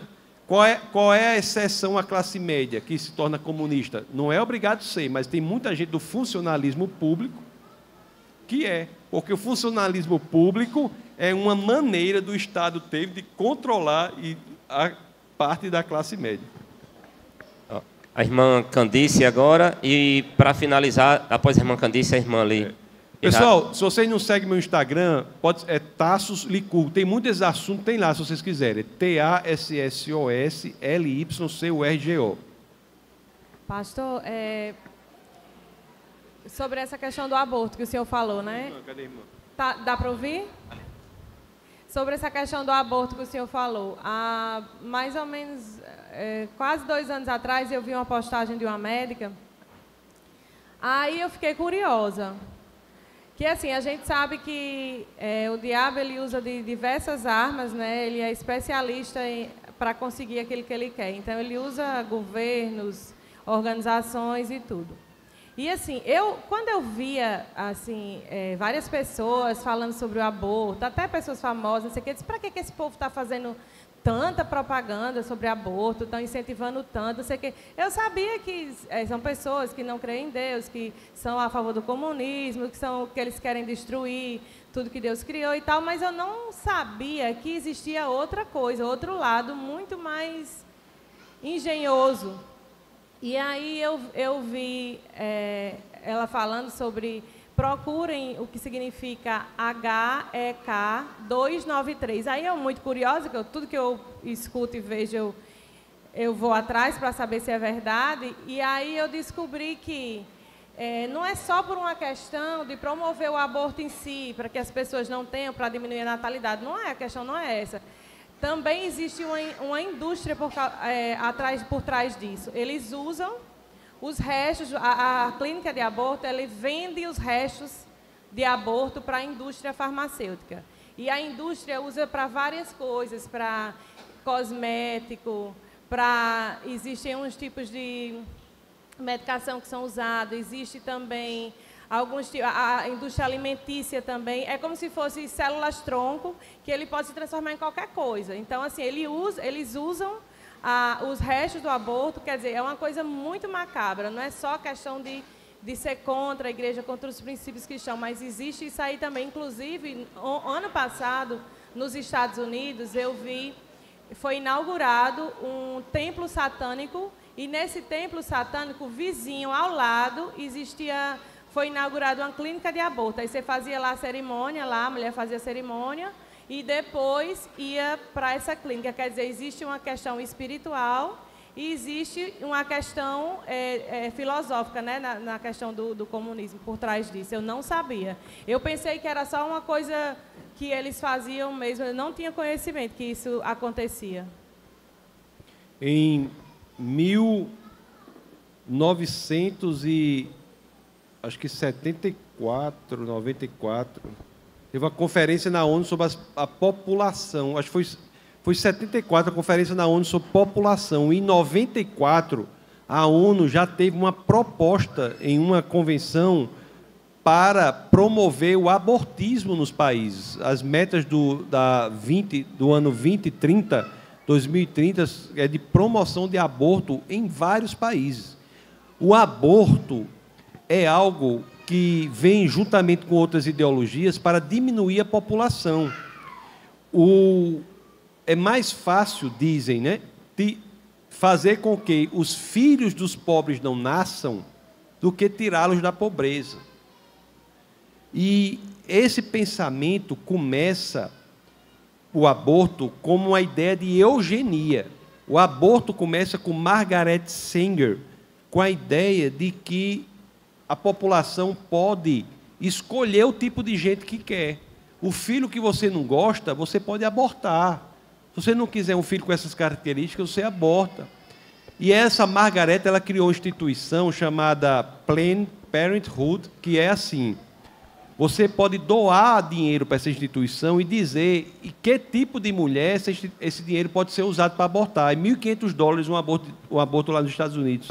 qual é a exceção à classe média que se torna comunista? Não é obrigado a ser, mas tem muita gente do funcionalismo público que é, porque o funcionalismo público é uma maneira do Estado ter de controlar a parte da classe média. A irmã Candice agora, e para finalizar, após a irmã Candice, a irmã ali. Pessoal, se vocês não seguem meu Instagram, é Tassos Licurgo. Tem muitos assuntos, tem lá, se vocês quiserem. TASSOSLYCURGO. Pastor, sobre essa questão do aborto que o senhor falou, né? Cadê a irmã? Dá para ouvir? Sobre essa questão do aborto que o senhor falou. Há mais ou menos, quase 2 anos atrás, eu vi uma postagem de uma médica. Aí eu fiquei curiosa. Que assim, a gente sabe que o diabo ele usa de diversas armas, né? Ele é especialista para conseguir aquilo que ele quer. Então, ele usa governos, organizações e tudo. E assim, quando eu via assim, várias pessoas falando sobre o aborto, até pessoas famosas, não sei o que, eu disse, para que esse povo está fazendo tanta propaganda sobre aborto, estão incentivando tanto, não sei o quê. Eu sabia que são pessoas que não creem em Deus, que são a favor do comunismo, que eles querem destruir tudo que Deus criou e tal, mas eu não sabia que existia outra coisa, outro lado muito mais engenhoso. E aí eu vi ela falando sobre... Procurem o que significa HEK 293. Aí eu muito curiosa, que tudo que eu escuto e vejo, eu vou atrás para saber se é verdade. E aí eu descobri que não é só por uma questão de promover o aborto em si, para que as pessoas não tenham, para diminuir a natalidade. Não é, a questão não é essa. Também existe uma indústria por trás disso. Eles usam os restos, a clínica de aborto, ela vende os restos de aborto para a indústria farmacêutica. E a indústria usa para várias coisas, para cosmético, existem uns tipos de medicação que são usados, existe também alguns tipos, a indústria alimentícia também, é como se fosse células-tronco, que ele pode se transformar em qualquer coisa. Então, assim, eles usam os restos do aborto, quer dizer, é uma coisa muito macabra, não é só questão de ser contra a igreja, contra os princípios cristãos, mas existe isso aí também. Inclusive, ano passado, nos Estados Unidos, foi inaugurado um templo satânico, e nesse templo satânico, vizinho ao lado, existia foi inaugurada uma clínica de aborto. Aí você fazia lá a cerimônia, lá a mulher fazia a cerimônia e depois ia para essa clínica. Quer dizer, existe uma questão espiritual e existe uma questão filosófica, né, na questão do comunismo por trás disso. Eu não sabia. Eu pensei que era só uma coisa que eles faziam mesmo. Eu não tinha conhecimento que isso acontecia. Em 1974, 94, teve uma conferência na ONU sobre a população. Acho que foi 74 a conferência na ONU sobre população. Em 94, a ONU já teve uma proposta em uma convenção para promover o abortismo nos países. As metas do ano 2030 é de promoção de aborto em vários países. O aborto é algo que vem juntamente com outras ideologias para diminuir a população. É mais fácil, dizem, né, de fazer com que os filhos dos pobres não nasçam do que tirá-los da pobreza. E esse pensamento começa, o aborto, como uma ideia de eugenia. O aborto começa com Margaret Sanger, com a ideia de que a população pode escolher o tipo de gente que quer. O filho que você não gosta, você pode abortar. Se você não quiser um filho com essas características, você aborta. E essa Margaret, ela criou uma instituição chamada Planned Parenthood, que é assim: você pode doar dinheiro para essa instituição e dizer que tipo de mulher esse dinheiro pode ser usado para abortar. É $1.500 um aborto lá nos Estados Unidos.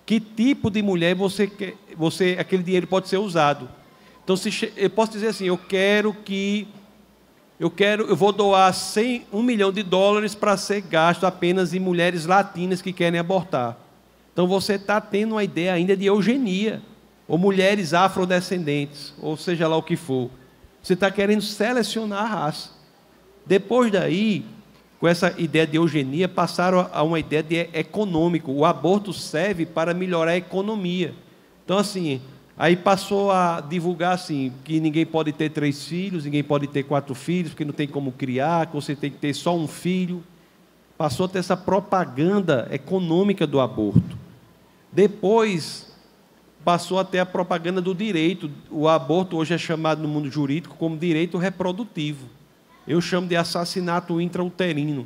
Que tipo de mulher aquele dinheiro pode ser usado? Então, eu posso dizer assim: eu vou doar $1 milhão para ser gasto apenas em mulheres latinas que querem abortar. Então, você está tendo uma ideia ainda de eugenia, ou mulheres afrodescendentes, ou seja lá o que for. Você está querendo selecionar a raça. Depois daí, com essa ideia de eugenia, passaram a uma ideia de econômico. O aborto serve para melhorar a economia. Então, assim, aí passou a divulgar assim, que ninguém pode ter 3 filhos, ninguém pode ter 4 filhos, porque não tem como criar, que você tem que ter só um filho. Passou a ter essa propaganda econômica do aborto. Depois passou a ter a propaganda do direito. O aborto hoje é chamado no mundo jurídico como direito reprodutivo. Eu chamo de assassinato intrauterino.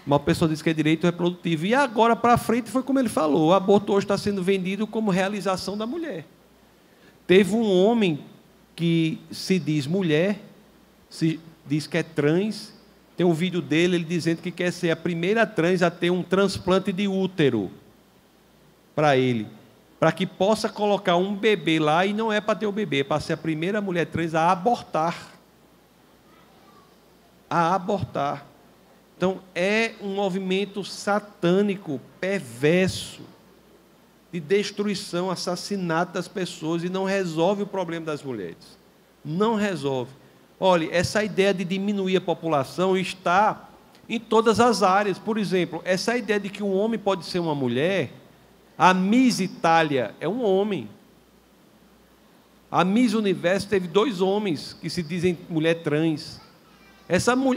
Uma pessoa diz que é direito reprodutivo. E agora para frente foi como ele falou: o aborto hoje está sendo vendido como realização da mulher. Teve um homem que se diz mulher, se diz que é trans. Tem um vídeo dele, ele dizendo que quer ser a primeira trans a ter um transplante de útero para ele, para que possa colocar um bebê lá, e não é para ter o bebê, é para ser a primeira mulher trans a abortar. A abortar. Então, é um movimento satânico, perverso, de destruição, assassinato das pessoas, e não resolve o problema das mulheres. Não resolve. Olha, essa ideia de diminuir a população está em todas as áreas. Por exemplo, essa ideia de que um homem pode ser uma mulher. A Miss Itália é um homem. A Miss Universo teve 2 homens que se dizem mulher trans.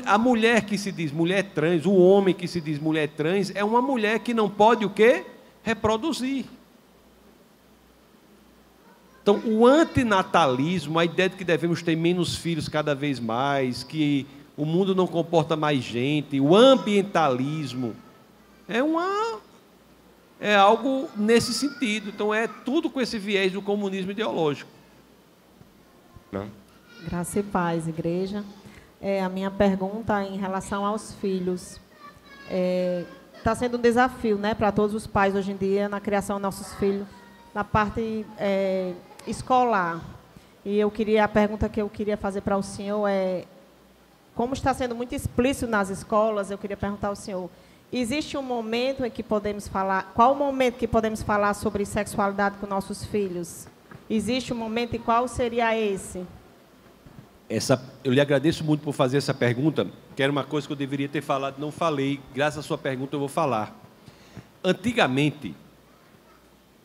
A mulher que se diz mulher trans, o homem que se diz mulher trans, é uma mulher que não pode o quê? Reproduzir. Então, o antinatalismo, a ideia de que devemos ter menos filhos cada vez mais, que o mundo não comporta mais gente, o ambientalismo, é algo nesse sentido. Então, é tudo com esse viés do comunismo ideológico. Não. Graça e paz, igreja. A minha pergunta em relação aos filhos. Está sendo um desafio, né, para todos os pais hoje em dia, na criação dos nossos filhos, na parte escolar. E a pergunta que eu queria fazer para o senhor é: como está sendo muito explícito nas escolas, eu queria perguntar ao senhor, existe um momento em que podemos falar, qual o momento que podemos falar sobre sexualidade com nossos filhos? Existe um momento, e qual seria esse? Eu lhe agradeço muito por fazer essa pergunta, que era uma coisa que eu deveria ter falado, não falei. Graças à sua pergunta eu vou falar. Antigamente,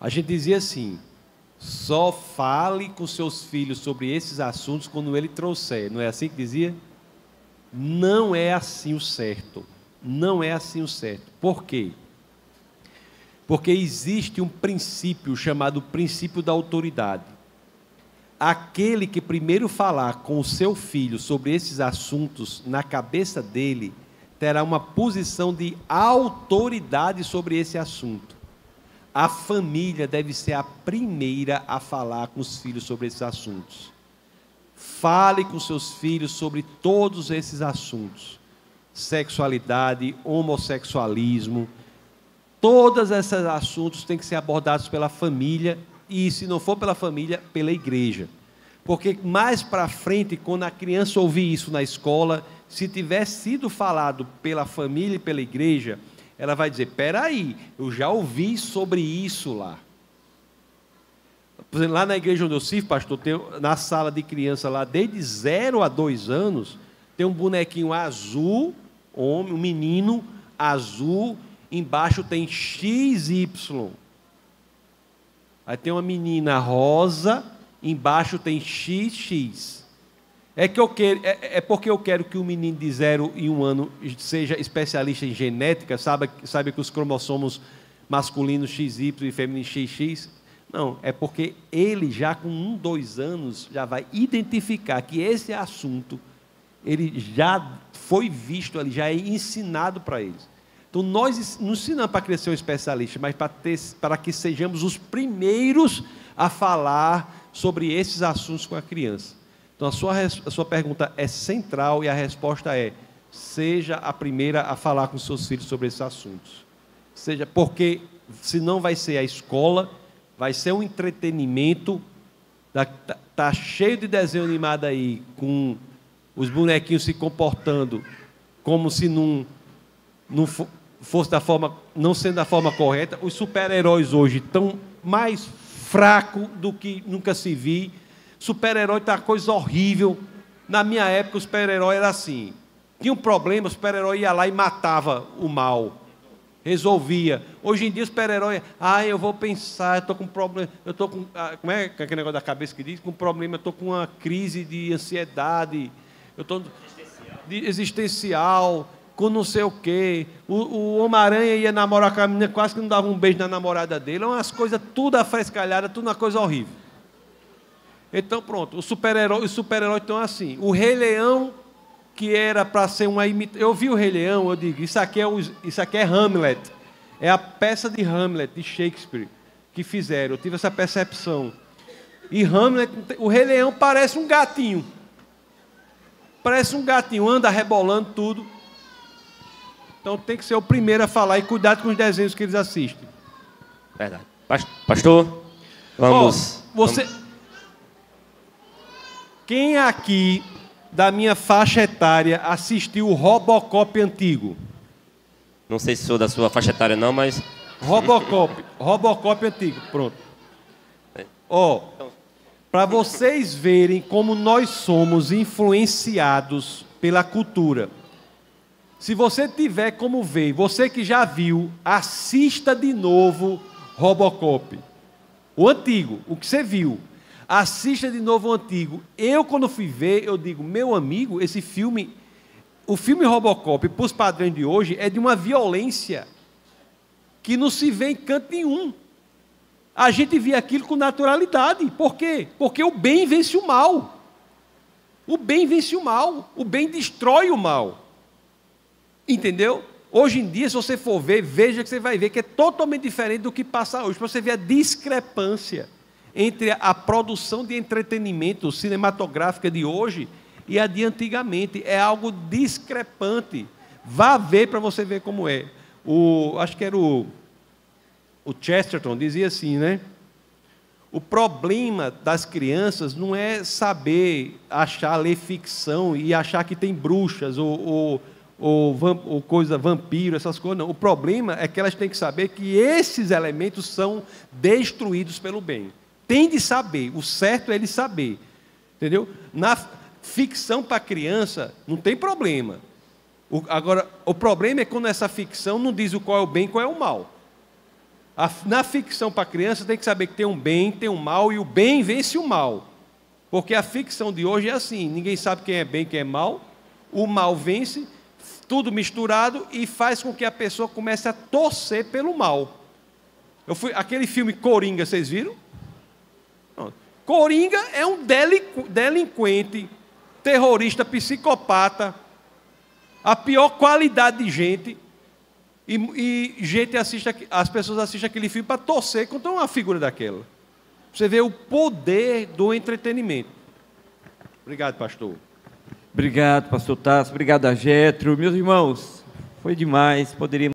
a gente dizia assim: Só fale com seus filhos sobre esses assuntos quando ele trouxer. Não é assim que dizia? Não é assim o certo. Não é assim o certo. Por quê? Porque existe um princípio chamado princípio da autoridade. Aquele que primeiro falar com o seu filho sobre esses assuntos, na cabeça dele, terá uma posição de autoridade sobre esse assunto. A família deve ser a primeira a falar com os filhos sobre esses assuntos. Fale com seus filhos sobre todos esses assuntos. Sexualidade, homossexualismo, todos esses assuntos têm que ser abordados pela família e, se não for pela família, pela igreja. Porque mais para frente, quando a criança ouvir isso na escola, se tiver sido falado pela família e pela igreja, ela vai dizer, peraí, eu já ouvi sobre isso lá. Por exemplo, lá na igreja onde eu sirvo, pastor, tem, na sala de criança lá, desde 0 a 2 anos, tem um bonequinho azul, homem, um menino azul, embaixo tem XY. Aí tem uma menina rosa, embaixo tem XX. Porque eu quero que o menino de 0 e 1 ano seja especialista em genética, sabe que os cromossomos masculinos XY e femininos XX? Não, é porque ele já com 1, 2 anos já vai identificar que esse assunto ele já foi visto ali, já é ensinado para eles. Então nós não ensinamos para crescer um especialista, mas para que sejamos os primeiros a falar sobre esses assuntos com a criança. Então a sua pergunta é central e a resposta é: seja a primeira a falar com seus filhos sobre esses assuntos. Seja, porque senão vai ser a escola, vai ser um entretenimento, tá cheio de desenho animado aí, com os bonequinhos se comportando como se não fosse não sendo da forma correta. Os super-heróis hoje estão mais fracos do que nunca se viu. Super-herói está uma coisa horrível. Na minha época, o super-herói era assim. Tinha um problema, o super-herói ia lá e matava o mal. Resolvia. Hoje em dia, o super-herói... eu vou pensar, eu estou com problema... Eu estou com... Como é aquele negócio da cabeça que diz? Com problema, eu estou com uma crise de ansiedade. Eu estou... Existencial, com não sei o quê. O Homem-Aranha ia namorar com a menina, quase que não dava um beijo na namorada dele. É umas coisas tudo afrescalhadas, tudo uma coisa horrível. Então, pronto, os super-heróis estão assim. O Rei Leão, que era para ser uma imitação... Eu vi o Rei Leão, eu digo, isso aqui é Hamlet. É a peça de Hamlet, de Shakespeare, que fizeram. Eu tive essa percepção. E Hamlet, o Rei Leão parece um gatinho. Parece um gatinho, anda rebolando tudo. Então tem que ser o primeiro a falar e cuidado com os desenhos que eles assistem. Verdade. Pastor, vamos... Quem aqui da minha faixa etária assistiu o Robocop antigo? Não sei se sou da sua faixa etária não, mas... Robocop antigo, pronto. Para vocês verem como nós somos influenciados pela cultura. Se você tiver como ver, você que já viu, assista de novo Robocop. O antigo, o que você viu. Assista de novo o antigo. Eu, quando fui ver, eu digo, meu amigo, esse filme... O filme Robocop, para os padrões de hoje, é de uma violência que não se vê em canto nenhum. A gente vê aquilo com naturalidade. Por quê? Porque o bem vence o mal. O bem vence o mal. O bem destrói o mal. Entendeu? Hoje em dia, se você for ver, veja que você vai ver que é totalmente diferente do que passa hoje. Para você ver a discrepância entre a produção de entretenimento cinematográfica de hoje e a de antigamente. É algo discrepante. Vá ver para você ver como é. Acho que era o Chesterton dizia assim, né? O problema das crianças não é saber ler ficção e achar que tem bruxas ou coisa, vampiro, essas coisas, não. O problema é que elas têm que saber que esses elementos são destruídos pelo bem. Tem de saber, o certo é ele saber. Entendeu? Na ficção para criança não tem problema. Agora, o problema é quando essa ficção não diz qual é o bem e qual é o mal. Na ficção para criança tem que saber que tem um bem, tem um mal, e o bem vence o mal. Porque a ficção de hoje é assim, ninguém sabe quem é bem, quem é mal, o mal vence, tudo misturado, e faz com que a pessoa comece a torcer pelo mal. Aquele filme Coringa, vocês viram? Coringa é um delinquente, terrorista, psicopata, a pior qualidade de gente, e as pessoas assistem aquele filme para torcer contra uma figura daquela. Você vê o poder do entretenimento. Obrigado, pastor. Obrigado, pastor Tasso. Obrigado a Jetro. Meus irmãos, foi demais. Poderíamos